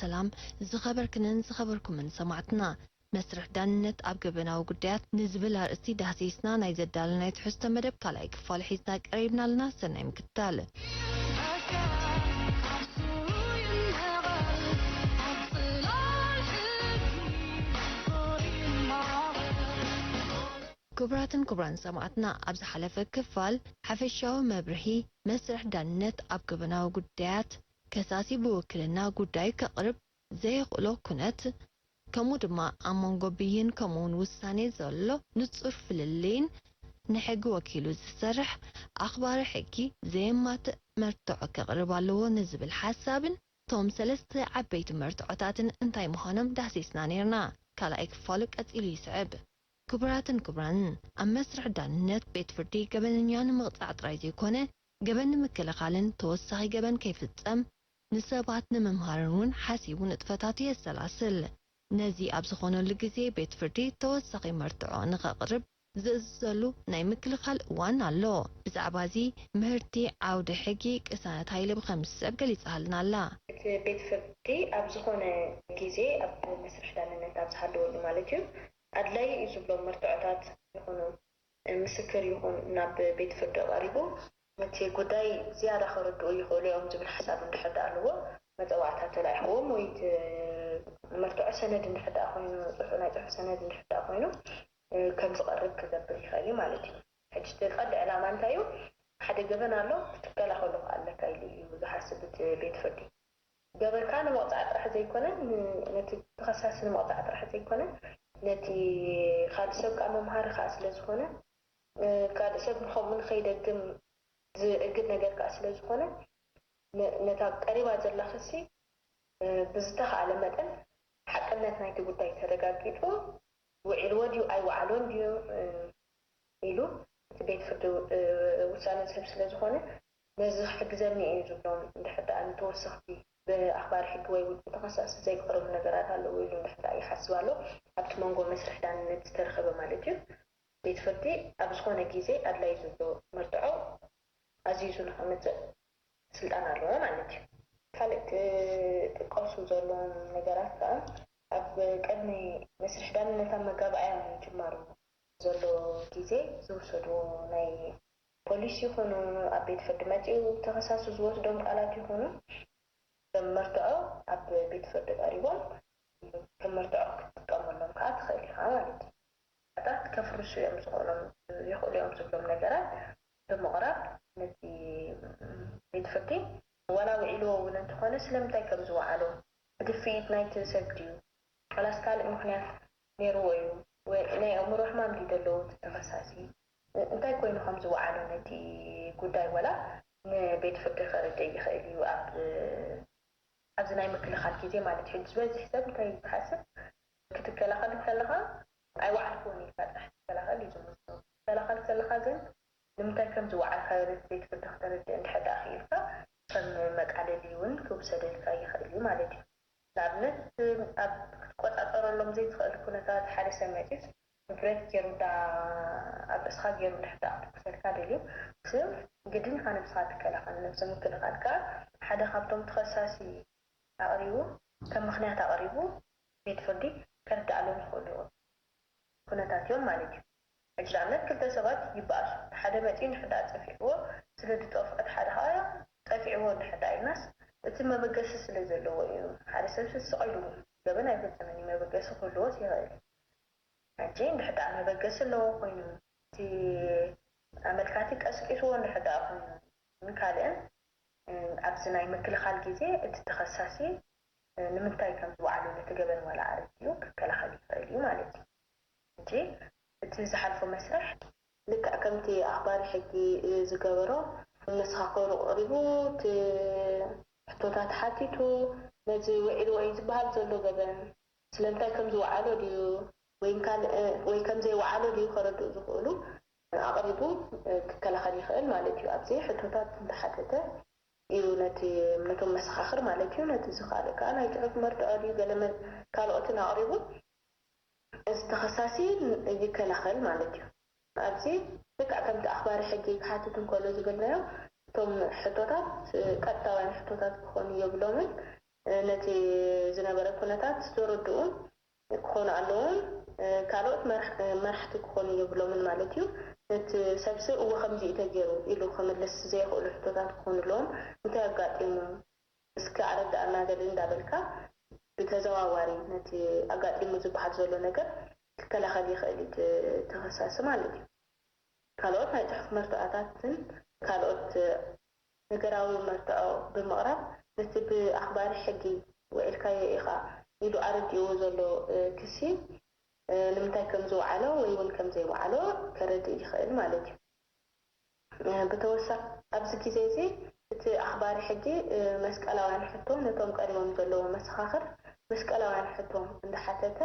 سلام زخبركم من سمعتنا مسرح دانت أبقبنا وقديات نزبل هرسي دهسيسنا نايزد دالنا يتحست مدب كالايك فالحيسنا قريبنا لنا سنة مكتال كبران سمعتنا أبز حلفة كفال حفشاو مبرهي مسرح دانت أبقبنا وقديات كساسي بوكلنا قداي كقرب زي قلو كنت كمو دما أمونغوبيين كمون وساني زلو نتصر في الليل نحق وكيلو زسرح أخبار حكي زي ما مرتعو كقربالو نزب الحسابن توم سلسة عبيت مرتعوتاتن انتاي مهانم دهسيسنا نيرنا كالا اكفالك أتإلي سعب كبران أما مسرح دانت بيت فردي قبل نيان مقطع طرايزي كونه قبل مكلخالن توسخي قبل كيف تسم نساباتنا ممهارون حاسيبون اتفتاتي السلاسل نزي أبسخونو لقزي بيت فردي توسخي مرتعو نغقرب زلزلو ناي مكلخال وان اللو بزعبازي مهرتي عود حقي كسانة هايلي بخمس سبقة اللي سهلنا لا بيت فردي أبسخونو جزي أب مسرح دانت أبسحدو مالتيو أدلاي يزبلو مرتعوتات يكونو مسكر يكون ناب بيت فردي قريبو متي قداي زيادة خردو يقولوا يوم زبل حساب نحد ألوه متوعتها تلاحقوم ويت مرتوع سند نحد أخوينو صحونا سند نحد أخوينو كم تقرب كذا بالخالي مالتي حجت تقد على مانتايو حدا جبنا له تكلا خلق على كايلي وحسبت بيت فردي قبل كان موضع راح زي كنا نتي تخصص الموضع راح زي كنا نتي خالد سوق أمام مهار خاص لزخونه كاد سوق من خيدة زقد ነገር ካስለ ዝኾነ ነታ ቀሪባ ዘላ ክሲ ብዝተኻለ መጠን ሓቅነት ናይቲ ጉዳይ ተረጋጊጡ ውዒል ወዲዩ ኣይወዓሎን ድዩ ኢሉ እቲ ቤት ፍርዲ ውሳነ ሰብ ስለ ዝኾነ ነዚ ክሕግዘኒ እዩ ዝብሎም እንድሕር ንተወሰኽቲ ብኣኽባር ሕጊ ወይ ተኸሳሲ ዘይቀርቡ ነገራት ኣለዎ ኢሉ እንድሕር ይሓስብ ኣሎ ኣብቲ መንጎ መስርሕ ዳንነት ዝተረኸበ ማለት እዩ ቤት ፍርዲ ኣብ ዝኾነ ግዜ ኣድላይ ዝብሎ መርትዖ عزيزو نخمت سلطان الله معناتي خلت تقصو زلون نجارات أب قدمي مسرح داننا تم قابعي جمارو زلو جيزي زوسدو ناي بوليس يخونو أبيت فردماتي وتخصاصو زوز دوم قالات يخونو مرتعو أب بيت فرد قريبون كمرتعو كتقامل لهم كات خيلي معناتي أتاك كفرشو يمزقولهم يخولي يمزقولهم نجارات بمغرب نتي بيت فردي ولا وعلو ولا تخونس لم تاكم زوعلو دفيت نايت سبديو خلاص قال مخنيات نيرويو وإني أمر رحمن دي دلو تتخصصي انتي كوينو خمس وعلو نتي قداي ولا بيت فردي خارجي يخيلي وأب أبزناي مكل خالكي زي ما نتحد زوازي حساب انتي تحسب كتكلا أي وعلفوني فاتح كلا لي زمزو كلا زين لمتى كم زوعل خيرت بيت فتختارت عند حدا أخيرك كم مقعدة ون كوبسدلك يخلي مالتي لابنت أب قد أطر لهم زي تخيل كونتات حارسة ماتت مفرد جيرو دا أب أسخاء جيرو حدا أكسرك عليهم سيف جدين كان بسخاتك لخان نفسه ممكن خالك حدا خبطهم تخصاصي أقريبو كم مخنيات أقريبو بيت فردي كانت أعلم خلوه كونتات يوم مالتي أجلامات كل تسوات يبقى حدا متين حدا تفعوه سلد توفقت حدا هاي تفعوه حدا الناس تم بقصص لزلوا حدا سبس السؤال قبل أن يفتمني ما بقص كله سيغير عجين حدا ما بقص له قينو تي عمل كاتك أسكتوا حدا من كالين أبزناي مكل خالق زي التخصصي نمتاي كم وعلو نتقبل ولا عرفتيوك كلا خليفة اليوم عليك جي تزحلفو مسرح لك أكمتي أخبار حقي زقابرو نسخاقورو قريبو تحطوطات حاتيتو نزي وعيد وعيد بهال زلو قبن سلمتاي كم زوعالو ديو وين كم زي وعالو ديو خردو زقولو أقريبو كلا خليخيل مالتيو أبزي حطوطات تحتته إيو نتو مسخاخر مالتيو نتي زخالك أنا يتعب مرد أديو قلمن كالوتنا قريبو استخصاصي يكلخل مالتي أبزي لك أكمل أخبار حقي حاتة كله زبلنا توم حطوتات كتاوين حطوتات كوني يبلومن نتي زنبرة كونتات ستوردون كون علون كالوت مرحت كوني يبلومن مالتيو نت سبس هو خمسة تجارو إلو خمس زي خلو حطوتات كون لهم متأكد إنه اسك عرض أنا قدرين دابلكا بتزاواري نتي أقعد لمزوج حد زلوا نجر كلا خلي خليت تخصص مالتي كالوت هاي تحف مرتعاتن كالوت نجراوي مرتعو بمقرب نتي بأخبار حقي وإلكاي إخا يدو عرض يوزلو كسي نمتاي كم زو علو ويون كم زي وعلو كرد يخيل مالتي بتوسع أبزكي زي እቲ ኣኽባሪ ሕጂ መስቀላውያን ሕቶም ነቶም ቀሪቦም ዘለዎ መስኻኽር መስቀላውያን ሕቶም እንዳሓተተ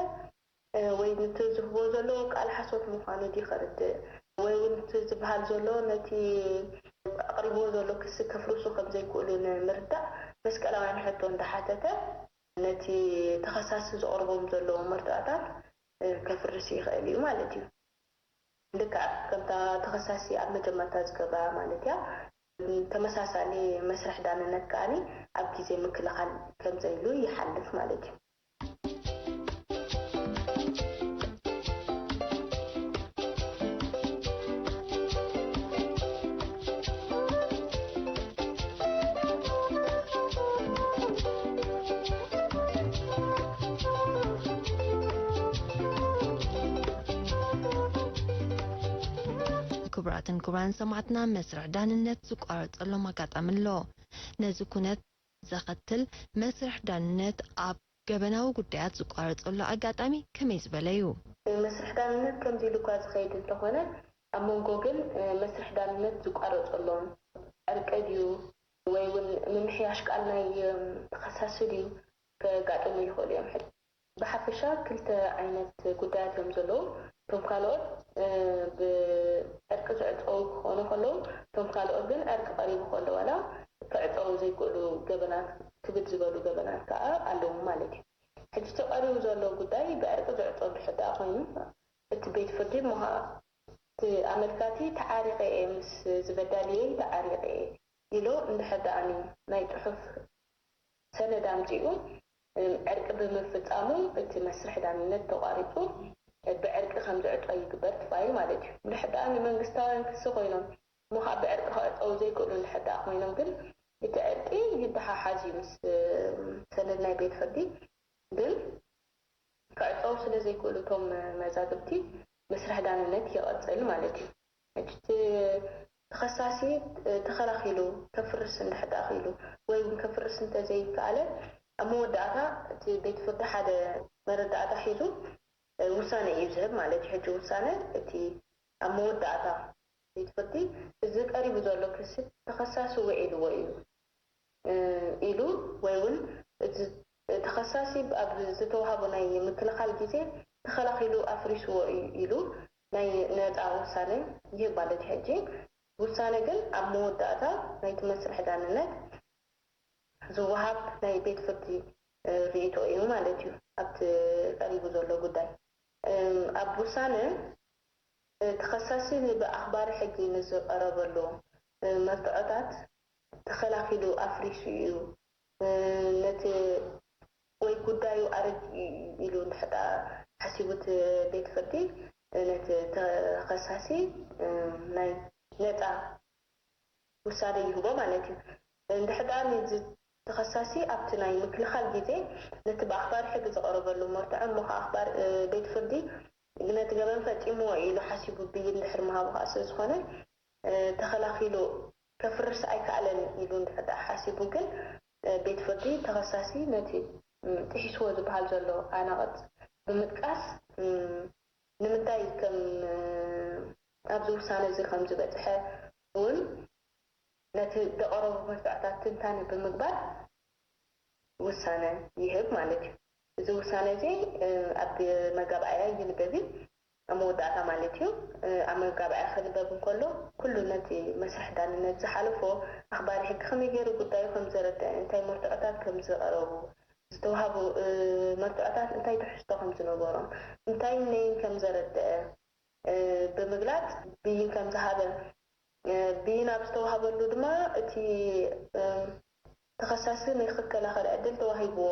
ወይ ነቲ ዝህቦ ዘለዎ ቃል ሓሶት ምዃኑ ይኸርድእ ወይ እውን እቲ ዝበሃል ዘሎ ነቲ ኣቕሪብዎ ዘሎ ክሲ ከፍርሱ ከም ዘይክእሉ ንምርዳእ መስቀላውያን ሕቶ እንዳሓተተ ነቲ ተኸሳሲ ዘቕርቦም ዘለዎ መርዳእታት ከፍርስ ይኽእል እዩ ማለት እዩ ልክዕ ከምታ ተኸሳሲ ኣብ መጀመርታ ዝገበራ ማለት እያ ተመሳሳሊ መስርሕ ዳንነት ከኣኒ ኣብ ግዜ ምክልኻል ከም ዘይሉ ይሓልፍ ማለት እዩ ክቡራትን ክቡራን ሰማዕትና መስርሕ ዳንነት ዝቋረፀሎም ኣጋጣሚ ኣሎ ነዚ ኩነት ዘኸትል መስርሕ ዳንነት ኣብ ገበናዊ ጉዳያት ዝቋረፀሉ ኣጋጣሚ ከመይ ዝበለ እዩ መስርሕ ዳንነት ከምዚ ኢሉ እኳ ዝኸይድ እንተኾነ ኣብ መንጎ ግን መስርሕ ዳንነት ዝቋረፀሎም ዕርቀ ድዩ ወይ እውን ምምሕያሽ ቃል ናይ ተኸሳሲ ድዩ ከጋጥሙ ይኽእሉ እዮም ሕጂ ብሓፈሻ ክልተ ዓይነት ጉዳያት እዮም ዘለዉ እቶም ካልኦት ብዕርቂ ዝዕፀው ክኾኑ ከለዉ እቶም ካልኦት ግን ዕርቂ ቀሪቡ ከሎ ዋላ ክዕፀው ዘይክእሉ ገበናት ክብድ ዝበሉ ገበናት ከዓ ኣለዉ ማለት እዩ ሕጂ ተቐሪቡ ዘሎ ጉዳይ ብዕርቂ ዝዕፀው ድሕዳእ ኮይኑ እቲ ቤት ፍርዲ እሞ እቲ ኣመልካቲ ተዓሪቐ እየ ምስ ዝበዳልየ ተዓሪቐ እየ ኢሉ እንድሕዳእኒ ናይ ፅሑፍ ሰነድ ኣምፂኡ ዕርቂ ብምፍፃሙ እቲ መስርሕ ዳንነት ተቋሪፁ بعرق خمسة عطاي كبرت فاي مالتي لحد أنا من قستان كسقينهم مخا بعرق خاص أو زي كلهم لحد أخوينهم قل يتعرقي يدها حاجي مس سندنا بيت فردي قل كأو سلا زي كلهم مزاجبتي مسرح دان النت يقصل مالتي أجت تخصصي تخلخيلو كفرس لحد أخيلو وين كفرس أنت زي كعلة أمو داتا بيت فردي حدا مرد داتا حيزو ውሳነ እዩ ዝህብ ማለት ሕጂ ውሳነ እቲ ኣብ መወዳእታ ቤትፍርዲ እዚ ቀሪቡ ዘሎ ክሲ ተኸሳሲ ውዒልዎ እዩ ኢሉ ወይ እውን እቲ ተኸሳሲ ኣብ ዝተዋሃቦ ናይ ምክልኻል ግዜ ተኸላኺሉ ኣፍሪስዎ ኢሉ ናይ ነፃ ውሳነ ይህብ ማለት ሕጂ ውሳነ ግን ኣብ መወዳእታ ናይቲ መስርሕ ዳንነት ዝወሃብ ናይ ቤት ፍርዲ ርእይቶ እዩ ማለት እዩ ኣብቲ ቀሪቡ ዘሎ ጉዳይ ኣብ ውሳነ ተኸሳሲ ብኣኽባሪ ሕጊ ንዝቐረበሉ መርትዖታት ተኸላኺሉ ኣፍሪሱ እዩ ነቲ ወይ ጉዳዩ ኣረግ ኢሉ ንድሕዳ ሓሲቡት ቤት ፍርዲ ነቲ ተኸሳሲ ናይ ነፃ ውሳነ ይህቦ ማለት እዩ እንድሕዳ ተኸሳሲ ኣብቲ ናይ ምክልኻል ግዜ ነቲ ብኣኽባሪ ሕጊ ዝቐረበሉ መርትዖ እሞ ከዓ ኣኽባር ቤት ፍርዲ ነቲ ገበን ፈፂምዎ ኢሉ ሓሲቡ ብይን ድሕሪ ምሃቡ ከዓ ስለዝኾነ ተኸላኺሉ ከፍርስ ኣይከኣለን ኢሉ እንድሕዳ ሓሲቡ ግን ቤት ፍርዲ ተኸሳሲ ነቲ ጥሒስዎ ዝበሃል ዘሎ ኣናቐፅ ብምጥቃስ ንምንታይ ከም ኣብዚ ውሳነ እዚ ከም ዝበፅሐ እውን ነቲ ዘቐረቡ መርትዖታት ትንታነ ብምግባር ውሳነ ይህብ ማለት እዩ እዚ ውሳነ እዚ ኣብ መጋብኣያ ይንበብ ኣብ መወዳእታ ማለት እዩ ኣብ መጋብኣያ ክንበብ እንከሎ ኩሉ ነቲ መስርሕ ዳንነት ዝሓለፎ ኣኽባሪ ሕጊ ከመይ ገይሩ ጉዳዩ ከም ዘረድአ እንታይ መርትዖታት ከም ዝቐረቡ ዝተዋሃቡ መርትዖታት እንታይ ትሕዝቶ ከም ዝነበሮም እንታይ ነይን ከም ዘረድአ ብምግላጽ ብይን ከም ዝሃበ ብይን ኣብ ዝተዋሃበሉ ድማ እቲ ተኸሳሲ ንኽከላኸል ዕድል ተዋሂብዎ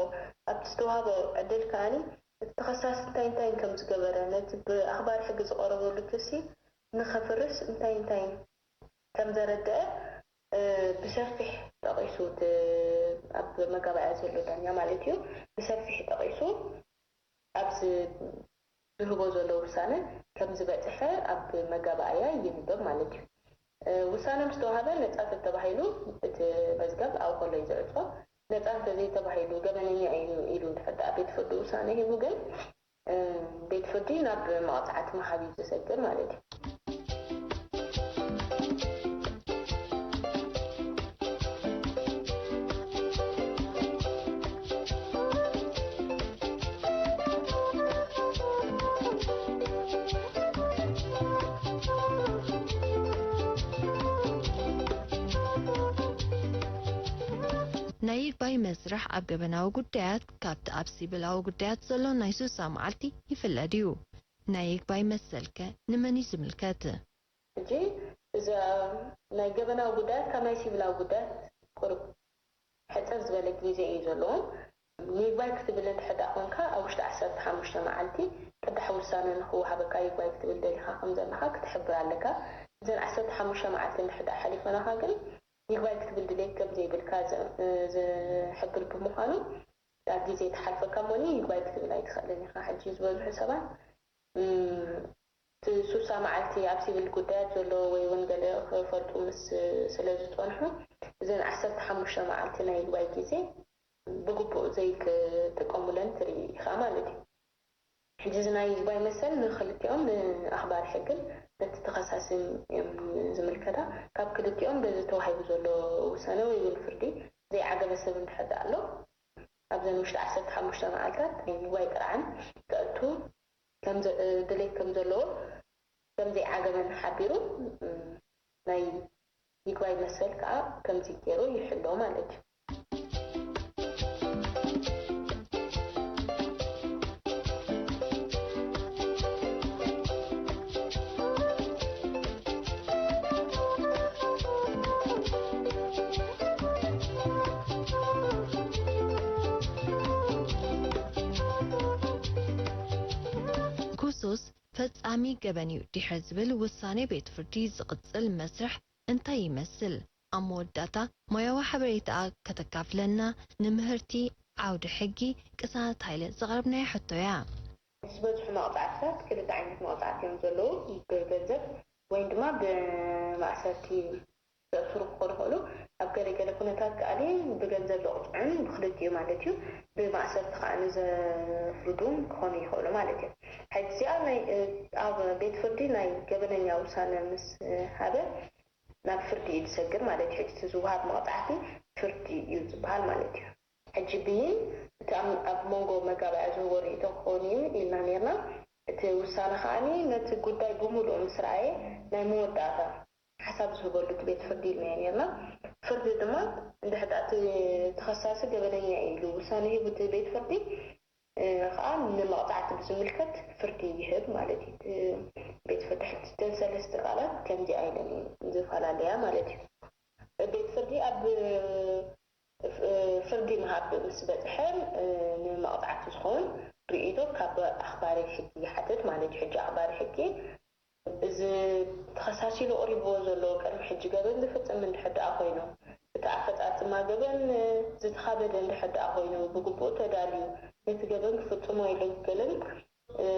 ኣብቲ ዝተዋሃበ ዕድል ከዓኒ እቲ ተኸሳሲ እንታይ ከም ዝገበረ ነቲ ብኣኽባሪ ሕጊ ዝቐረበሉ ክሲ ንኸፍርስ እንታይ ከም ዘረድአ ብሰፊሕ ጠቒሱ ኣብ መጋባእያ ዘሎ ዳኛ ማለት እዩ ብሰፊሕ ጠቒሱ ኣብዚ ዝህቦ ዘሎ ውሳነ ከም ዝበፅሐ ኣብ መጋባእያ ይንበብ ማለት እዩ ውሳነ ምስ ተዋሃበ ነፃ ተባሂሉ እቲ መዝገብ ኣብ ከሎ እዩ ዘዕፅፎ ነፃ እንተዘይተባሂሉ ገበነኛ ኢሉ እንድሕር ቤት ፍርዲ ውሳነ ሂቡ ግን ቤት ፍርዲ ናብ መቕፃዕቲ መሃብ እዩ ዝሰግር ማለት እዩ ናይ ይግባይ መስርሕ ኣብ ገበናዊ ጉዳያት ካብቲ ኣብ ሲቪላዊ ጉዳያት ዘሎ ናይ 60 መዓልቲ ይፍለድ እዩ ናይ ይግባይ መሰልከ ንመን ዝምልከት እጂ እዛ ናይ ገበናዊ ጉዳያት ካብ ናይ ሲቪላዊ ጉዳያት ቁርብ ሕፅር ዝበለ ግዜ እዩ ዘለዎ ይግባይ ክትብል እንድሕር ኮንካ ኣብ ውሽጢ 15 መዓልቲ ቅዳሕ ውሳነ ንኽወሃበካ ይግባይ ክትብል ደሊኻ ከም ዘለካ ክትሕብር ኣለካ እዘን 15 መዓልቲ እንድሕር ሓሊፈናኻ ግን ይግባይ ክትብል ድሌት ከም ዘይብልካ ዝሕብር ብምዃኑ ኣብ ግዜ ተሓልፈካ ሞኒ ይግባይ ክትብል ኣይትኽእልን ኢኻ ሕጂ ዝበዝሑ ሰባት ሱሳ መዓልቲ ኣብ ሲቪል ጉዳያት ዘሎ ወይ እውን ገለ ክፈልጡ ምስ ስለ ዝፀንሑ እዘን 15 መዓልቲ ናይ ይግባይ ግዜ ብግቡእ ዘይክጥቀሙለን ትርኢ ኢኻ ማለት እዩ ሕጂ እዚ ናይ ይግባይ መሰል ንክልቲኦም ንኣኽባሪ ሕግን ነቲ ተኸሳስን እዮም ዝምልከታ ካብ ክልቲኦም በዚ ተዋሂቡ ዘሎ ውሳነ ወይ እውን ፍርዲ ዘይዓገበ ሰብ እንድሕር ኣሎ ኣብዘን ውሽጢ 15 መዓልታት ይግባይ ጥርዓን ክእቱ ከም ድሌት ከም ዘለዎ ከም ዘይዓገበን ሓቢሩ ናይ ይግባይ መሰል ከዓ ከምዚ ገይሩ ይሕሎ ማለት እዩ ፈጻሚ ገበን እዩ ድሕሪ ዝብል ውሳኔ ቤት ፍርዲ ዝቕፅል መስርሕ እንታይ ይመስል ኣብ መወዳእታ ሞያዊ ሓበሬታ ከተካፍለና ንምህርቲ ዓውዲ ሕጊ ቅሳነት ሃይለ ዘቕረብናዮ ሕቶ እያ ዝበዝሑ መቕፃዕትታት ክልተ ዓይነት መቕፃዕቲ እዮም ዘለዉ ብገንዘብ ወይ ድማ ብማእሰርቲ ዘእስሩ ክኾኑ ይኽእሉ ኣብ ገለገለ ኩነታት ከኣሊ ብገንዘብ ዘቕፅዑን ብክልቲኡ ማለት እዩ ብማእሰርቲ ከዓ ንዘፍርዱ ክኾኑ ይኽእሉ ማለት እዩ ሕጂ እዚኣ ኣብ ቤት ፍርዲ ናይ ገበነኛ ውሳነ ምስ ሃበ ናብ ፍርዲ እዩ ዝሰግር ማለት እዩ ሕጂ ዝውሃብ መቕፃዕቲ ፍርዲ እዩ ዝበሃል ማለት እዩ ሕጂ ብይን እቲ ኣብ መንጎ መጋባእያ ዝህቦ ርእይቶ ክኸውን እዩ ኢልና ነርና እቲ ውሳነ ከዓኒ ነቲ ጉዳይ ብምሉእ ምስ ረኣየ ናይ መወዳእታ ሓሳብ ዝህበሉ እቲ ቤት ፍርዲ ኢልና ነርና ፍርዲ ድማ እንድሕር እቲ ተኸሳሲ ገበነኛ ኢሉ ውሳነ ሂቡ እቲ ቤት ፍርዲ ከዓ ንመቕፃዕቲ ብዝምልከት ፍርዲ ይህብ ማለት እዩ ቤት ፍርዲ ሕትተን ሰለስተ ቃላት ከምዚ ኣይለን ዝፈላለያ ማለት እዩ ቤት ፍርዲ ኣብ ፍርዲ ምሃብ ምስ በፅሐ ንመቕፃዕቲ ዝኸውን ርእይቶ ካብ ኣኽባሪ ሕጊ ይሓትት ማለት እዩ ሕጂ ኣኽባሪ ሕጊ እዚ ተኸሳሲ ኢሉ ቀሪብዎ ዘሎ ቅድሚ ሕጂ ገበን ዝፍፅም እንድሕር ደኣ ኮይኑ እቲ ኣፈፃፅማ ገበን ዝተኻበደ እንድሕር ደኣ ኮይኑ ብግቡእ ተዳልዩ ነቲ ገበን ክፍፅሞ ኣይለገለን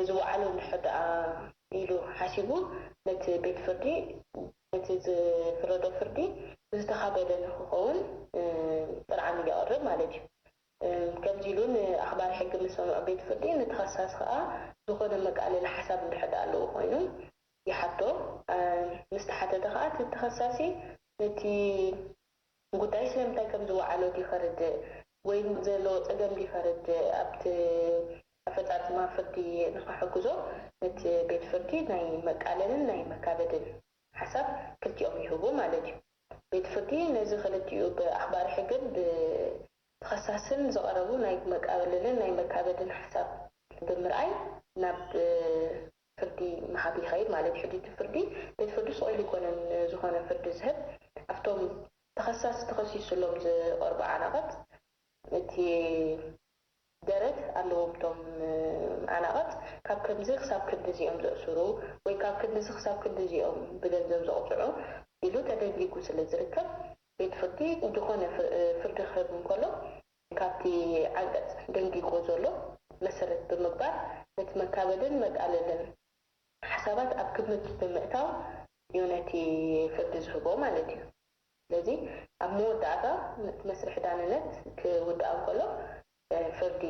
ዝወዓሉ እንድሕር ደኣ ኢሉ ሓሲቡ ነቲ ቤት ፍርዲ ነቲ ዝፍረዶ ፍርዲ ዝተኻበደ ንክኸውን ጥርዓን ይቐርብ ማለት እዩ ከምዚ ኢሉ ንኣኽባሪ ሕጊ ንሰምዖ ቤት ፍርዲ ንተኸሳሲ ከዓ ዝኾነ መቃለሊ ሓሳብ እንድሕር ደኣ ኣለዎ ኮይኑ ይሓቶ ምስ ተሓተተ ከዓ እቲ ተኸሳሲ ነቲ ጉዳይ ስለምንታይ ከም ዝወዓሎ ይፈርድእ ወይ ዘለዎ ፀገም ይፈርድእ ኣብቲ ኣፈፃፅማ ፍርዲ ንኽሕግዞ ነቲ ቤት ፍርዲ ናይ መቃለልን ናይ መካበድን ሓሳብ ክልቲኦም ይህቡ ማለት እዩ ቤት ፍርዲ ነዚ ክልቲኡ ብኣኽባሪ ሕግን ብተኸሳስን ዝቐረቡ ናይ መቃለልን ናይ መካበድን ሓሳብ ብምርኣይ ናብ ፍርዲ መሓቢ ይኸይድ ማለት ሕዲት ፍርዲ ቤት ፍርዲ ስቑኢሉ ይኮነን ዝኾነ ፍርዲ ዝህብ ኣብቶም ተኸሳሲ ተኸሲሱሎም ዝቐርቡ ዓናቐት እቲ ደረት ኣለዎም እቶም ዓናቐት ካብ ከምዚ ክሳብ ክንዲ እዚኦም ዘእስሩ ወይ ካብ ክንዲ ክሳብ ክንዲ እዚኦም ብገንዘብ ዘቕፅዑ ኢሉ ተደንጊጉ ስለ ዝርከብ ቤት ፍርዲ ዝኾነ ፍርዲ ክህብ እንከሎ ካብቲ ዓንቀጽ ደንጊጎ ዘሎ መሰረት ብምግባር ነቲ መካበድን መቃለልን ሓሳባት ኣብ ግምት ብምእታው እዩ ነቲ ፍርዲ ዝህቦ ማለት እዩ። ስለዚ ኣብ መወዳእታ መስርሕ ዳንነት ክውዳእ እንከሎ ፍርዲ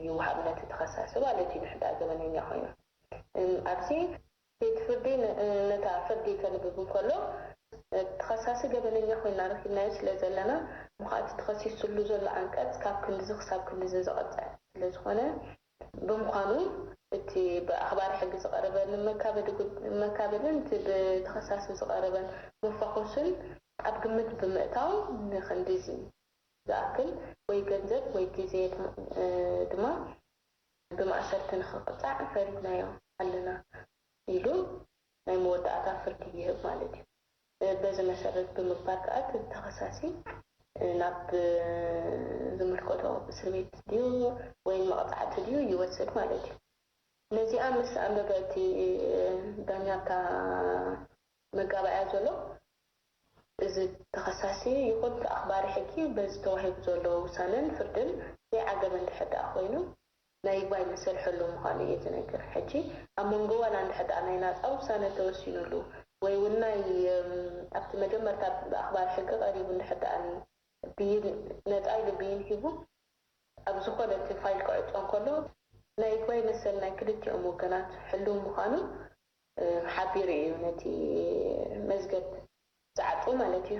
ይወሃብ ነቲ ተኸሳሲ ማለት እዩ ንሕዳእ ገበነኛ ኮይኑ ኣብዚ ቤት ፍርዲ ነታ ፍርዲ ከንብብ እንከሎ ተኸሳሲ ገበነኛ ኮይና ረኪብናዮ ስለ ዘለና ምዃእቲ ተኸሲሱሉ ዘሎ አንቀጽ ካብ ክንዲ ክሳብ ክንዲ ዘቕፅዕ ስለ ዝኾነ ብምዃኑ እቲ ብኣኽባሪ ሕጊ ዝቐረበን መካበድን እቲ ብተኸሳሲ ዝቐረበን መፋኾስን ኣብ ግምት ብምእታው ንክንዲ ዝኣክል ወይ ገንዘብ ወይ ግዜ ድማ ብማእሰርቲ ንክቕፃዕ ፈሪድናዮ ኣለና ኢሉ ናይ መወዳእታ ፍርዲ ይህብ ማለት እዩ። በዚ መሰረት ብምግባር ከዓ ተኸሳሲ ናብ ዝምልከቶ እስር ቤት ድዩ ወይ መቕፃዕቲ ድዩ ይወሰድ ማለት እዩ። ነዚኣ ምስ ኣንበበ እቲ ዳኛታ መጋባእያ ዘሎ እዚ ተኸሳሲ ይኹን ኣኽባሪ ሕጊ በዚ ተዋሂቡ ዘሎ ውሳነን ፍርድን ዘይዓገበ እንድሕዳእ ኮይኑ ናይ ይግባይ መሰልሐሉ ምዃኑ እየ ዝነግር። ሕጂ ኣብ መንጎ ዋላ እንድሕዳእ ናይ ናፃ ውሳነ ተወሲኑሉ ወይ እውን ናይ ኣብቲ መጀመርታ ብኣኽባሪ ሕጊ ቀሪቡ እንድሕዳእ ብይን ነፃ ኢሉ ብይን ሂቡ ኣብ ዝኾነ እቲ ፋይል ክዕፆ እንከሎ ናይ ይግባይ መሰል ናይ ክልቲኦም ወገናት ሕልው ምዃኑ ሓቢሩ እዩ ነቲ መዝገብ ዝዓፁ ማለት እዩ።